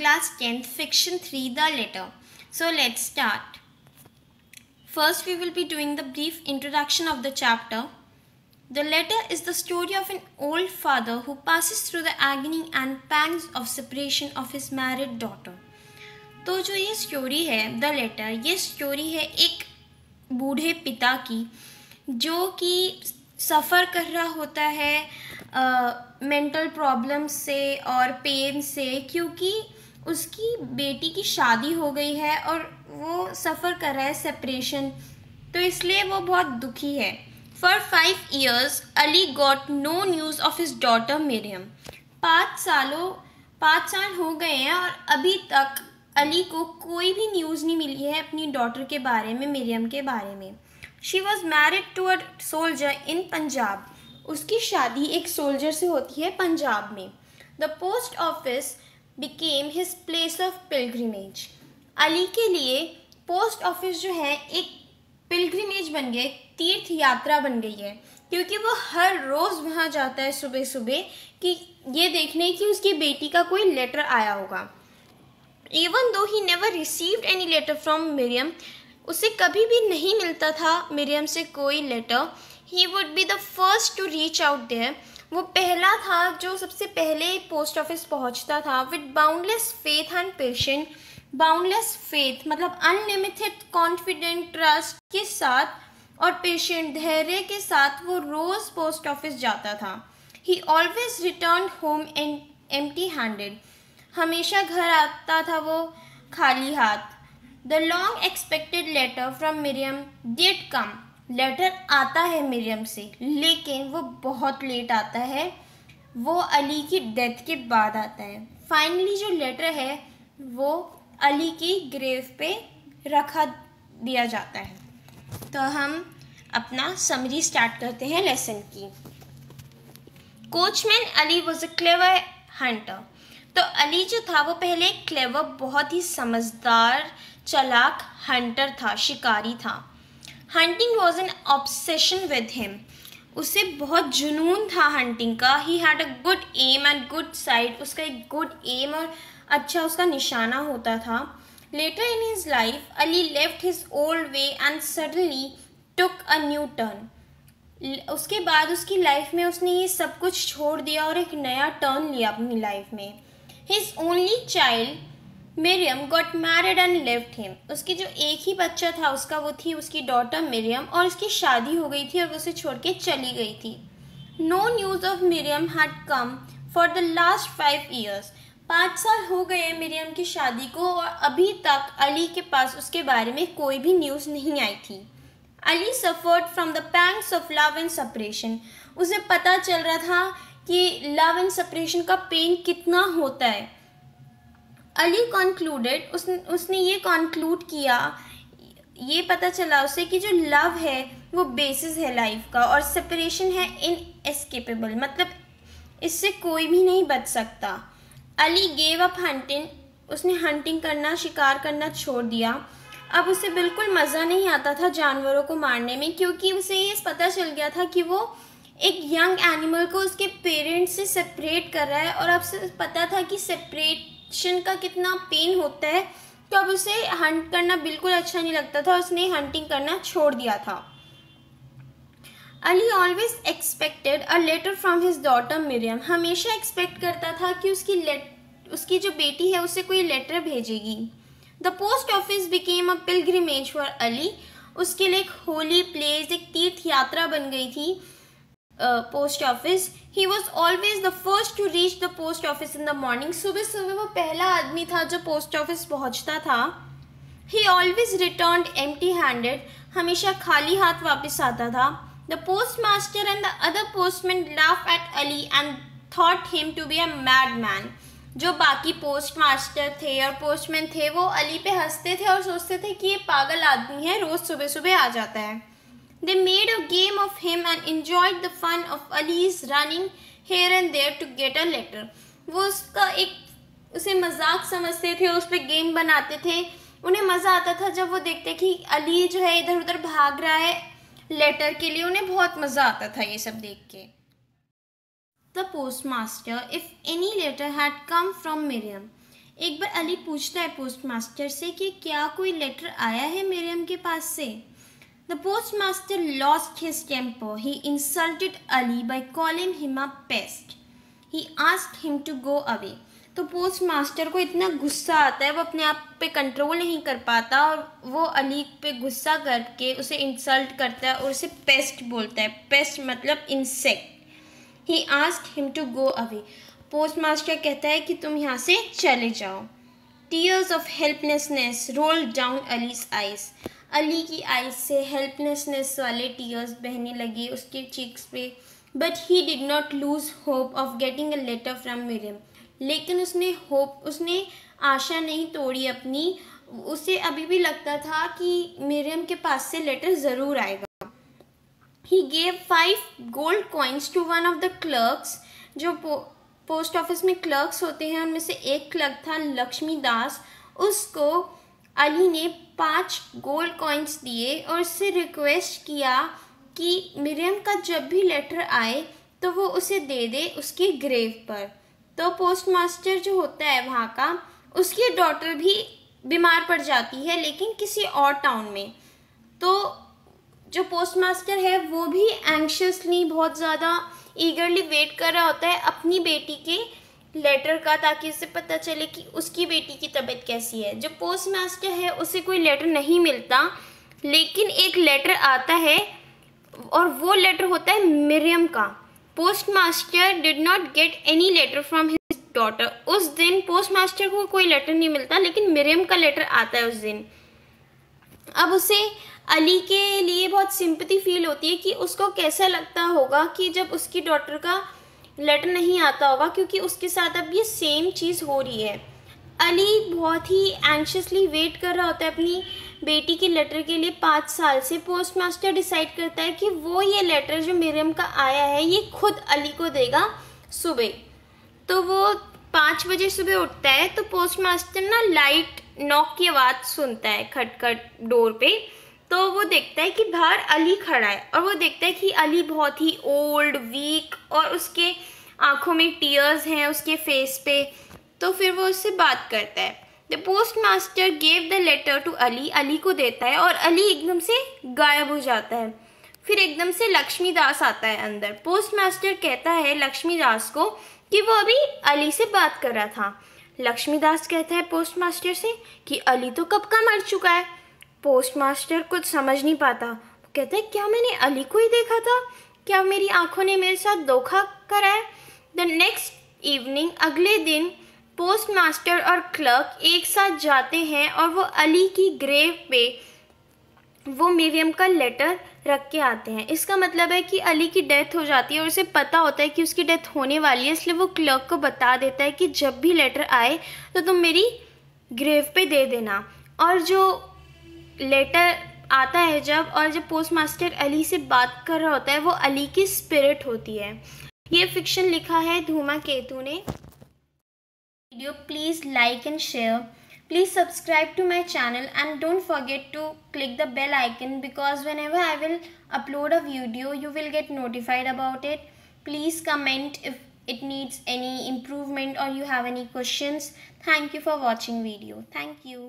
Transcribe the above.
class 10th fiction 3 The Letter. So let's start. First we will be doing the brief introduction of the chapter. The letter is the story of an old father who passes through the agony and pangs of separation of his married daughter. तो जो ये story है the letter, ये story है एक बूढ़े पिता की जो कि सफ़र कर रहा होता है मेंटल प्रॉब्लम्स से और पेन से, क्योंकि उसकी बेटी की शादी हो गई है और वो सफ़र कर रहा है सेपरेशन, तो इसलिए वो बहुत दुखी है. For 5 years Ali got no news of his daughter Miriam. 5 साल हो गए हैं और अभी तक अली को कोई भी न्यूज़ नहीं मिली है अपनी डॉटर के बारे में, मिरियम के बारे में. She was married to a soldier in Punjab. उसकी शादी एक सोल्जर से होती है पंजाब में. The post office became his place of pilgrimage. Ali के लिए पोस्ट ऑफिस जो है एक पिलग्रिमेज बन गया, तीर्थ यात्रा बन गई है, क्योंकि वो हर रोज़ वहाँ जाता है सुबह सुबह कि ये देखने कि उसकी बेटी का कोई लेटर आया होगा. Even though he never received any letter from Miriam, उसे कभी भी नहीं मिलता था मिरियम से कोई letter. He would be the first to reach out there. वो पहला था जो सबसे पहले पोस्ट ऑफिस पहुंचता था. With boundless faith and patience. Boundless faith मतलब अनलिमिटेड कॉन्फिडेंट ट्रस्ट के साथ और पेशेंट धैर्य के साथ वो रोज़ पोस्ट ऑफिस जाता था. He always return home empty handed. हमेशा घर आता था वो खाली हाथ. The long expected letter from Miriam did come. Letter आता है मिरियम से, लेकिन वो बहुत लेट आता है. वो अली की डेथ के बाद आता है. फाइनली जो लेटर है वो अली की ग्रेव पे रखा दिया जाता है. तो हम अपना समरी स्टार्ट करते हैं लेसन की. Coachman Ali was a clever Hunter. तो अली जो था वो पहले एक क्लेवर, बहुत ही समझदार चालाक हंटर था, शिकारी था. Hunting was an obsession with him. उसे बहुत जुनून था हंटिंग का. He had a good aim and good sight. उसका एक गुड एम और अच्छा उसका निशाना होता था. Later in his life Ali left his old way and suddenly took a new turn. उसके बाद उसकी लाइफ में उसने ये सब कुछ छोड़ दिया और एक नया टर्न लिया अपनी लाइफ में. His only child Miriam got married and left him. उसकी जो एक ही बच्चा था उसका, वो थी उसकी डॉटर मिरियम, और उसकी शादी हो गई थी और वो उसे छोड़ के चली गई थी. No news of Miriam had come for the last 5 years. 5 साल हो गए मिरियम की शादी को और अभी तक अली के पास उसके बारे में कोई भी न्यूज़ नहीं आई थी. Ali suffered from the pangs of love and separation. उसे पता चल रहा था कि लव एंड सेपरेशन का पेन कितना होता है. अली कॉन्क्लूडेड, उसने ये कॉन्क्लूड किया, ये पता चला उसे कि जो लव है वो बेसिस है लाइफ का और सेपरेशन है इनएस्केपेबल, मतलब इससे कोई भी नहीं बच सकता. Ali gave up hunting. उसने हंटिंग करना, शिकार करना छोड़ दिया. अब उसे बिल्कुल मज़ा नहीं आता था जानवरों को मारने में, क्योंकि उसे ये पता चल गया था कि वो एक यंग एनिमल को उसके पेरेंट्स से सेपरेट कर रहा है और अब से पता था कि सेपरेशन का कितना पेन होता है. तो अब उसे हंट करना बिल्कुल अच्छा नहीं लगता था. उसने हंटिंग करना छोड़ दिया था. Ali always expected a letter from his daughter Miriam. हमेशा एक्सपेक्ट करता था कि उसकी जो बेटी है उसे कोई लेटर भेजेगी. The post office became a pilgrimage for Ali. उसके लिए एक होली प्लेस, एक तीर्थ यात्रा बन गई थी post office. He was always the first to reach the post office in the morning. सुबह सुबह वो पहला आदमी था जो पोस्ट ऑफिस पहुंचता था. He always return empty handed. हमेशा खाली हाथ वापस आता था. The post master and the other postman laugh at Ali and thought him to be a mad man. जो बाकी पोस्ट मास्टर थे और पोस्टमैन थे वो अली पे हंसते थे और सोचते थे कि ये पागल आदमी है, रोज़ सुबह सुबह आ जाता है. They made a game of him and enjoyed the fun of Ali's running here and there to get a letter. वो उसका एक उसे मजाक समझते थे, उस पर गेम बनाते थे. उन्हें मज़ा आता था जब वो देखते कि अली जो है इधर उधर भाग रहा है लेटर के लिए. उन्हें बहुत मज़ा आता था ये सब देख के. The postmaster, if any letter had come from Miriam, एक बार अली पूछता है पोस्ट मास्टर से कि क्या कोई लेटर आया है मरियम के पास से। The post master lost his temper. He insulted Ali by calling him a pest. He asked him to go away. तो पोस्ट मास्टर को इतना गुस्सा आता है, वो अपने आप पे कंट्रोल नहीं कर पाता और वो अली पे गुस्सा करके उसे इंसल्ट करता है और उसे पेस्ट बोलता है। पेस्ट मतलब insect. He asked him to go away. Post master कहता है कि तुम यहाँ से चले जाओ। Tears of helplessness rolled down Ali's eyes. Ali की आइज से हेल्पलेसनेस वाले टीयर्स बहने लगे उसके चीक्स पे। But he did not lose hope of getting a letter from Mariam. लेकिन उसने आशा नहीं तोड़ी अपनी। उसे अभी भी लगता था कि मरियम के पास से लेटर ज़रूर आएगा। He gave 5 gold coins to one of the clerks. जो पोस्ट ऑफिस में क्लर्क्स होते हैं उनमें से एक क्लर्क था लक्ष्मी दास। उसको अली ने 5 गोल्ड कॉइन्स दिए और उससे रिक्वेस्ट किया कि मरियम का जब भी लेटर आए तो वो उसे दे दे उसके ग्रेव पर। तो पोस्ट मास्टर जो होता है वहाँ का, उसकी डॉटर भी बीमार पड़ जाती है लेकिन किसी और टाउन में। तो जो पोस्ट मास्टर है वो भी एंग्शियसली बहुत ज़्यादा ईगरली वेट कर रहा होता है अपनी बेटी के लेटर का, ताकि उसे पता चले कि उसकी बेटी की तबीयत कैसी है। जो पोस्ट मास्टर है उसे कोई लेटर नहीं मिलता, लेकिन एक लेटर आता है और वो लेटर होता है मरियम का। Post master did not get any letter from his daughter. उस दिन पोस्ट मास्टर को कोई लेटर नहीं मिलता, लेकिन मरियम का लेटर आता है उस दिन। अब उसे अली के लिए बहुत सिंपैथी फील होती है कि उसको कैसा लगता होगा कि जब उसकी डॉटर का लेटर नहीं आता होगा, क्योंकि उसके साथ अब ये सेम चीज़ हो रही है। अली बहुत ही एंग्शियसली वेट कर रहा होता है अपनी बेटी के लेटर के लिए 5 साल से। पोस्ट मास्टर डिसाइड करता है कि वो ये लेटर जो मरियम का आया है ये खुद अली को देगा सुबह। तो वो 5 बजे सुबह उठता है तो पोस्ट मास्टर ना लाइट नॉक की आवाज़ सुनता है खटखट डोर पे। तो वो देखता है कि बाहर अली खड़ा है और वो देखता है कि अली बहुत ही ओल्ड वीक और उसके आंखों में टीयर्स हैं उसके फेस पे। तो फिर वो उससे बात करता है। The post master gave the letter to Ali. Ali को देता है और अली एकदम से गायब हो जाता है। फिर एकदम से लक्ष्मी दास आता है अंदर। पोस्ट मास्टर कहता है लक्ष्मी दास को कि वो अभी अली से बात कर रहा था। लक्ष्मी दास कहता है पोस्ट मास्टर से कि अली तो कब का मर चुका है। पोस्ट मास्टर कुछ समझ नहीं पाता। वो कहता है क्या मैंने अली को ही देखा था? क्या मेरी आंखों ने मेरे साथ धोखा करा है? द नेक्स्ट इवनिंग, अगले दिन पोस्ट मास्टर और क्लर्क एक साथ जाते हैं और वो अली की ग्रेव पे वो मरियम का लेटर रख के आते हैं। इसका मतलब है कि अली की डेथ हो जाती है और उसे पता होता है कि उसकी डेथ होने वाली है, इसलिए वो क्लर्क को बता देता है कि जब भी लेटर आए तो तुम मेरी ग्रेव पे दे देना। और जो लेटर आता है जब पोस्ट मास्टर अली से बात कर रहा होता है वो अली की स्पिरिट होती है। ये फिक्शन लिखा है धूमाकेतु ने। Video please like and share. Please subscribe to my channel and don't forget to click the bell icon, because whenever I will upload a video you will get notified about it. Please comment if it needs any improvement or you have any questions. Thank you for watching video. Thank you.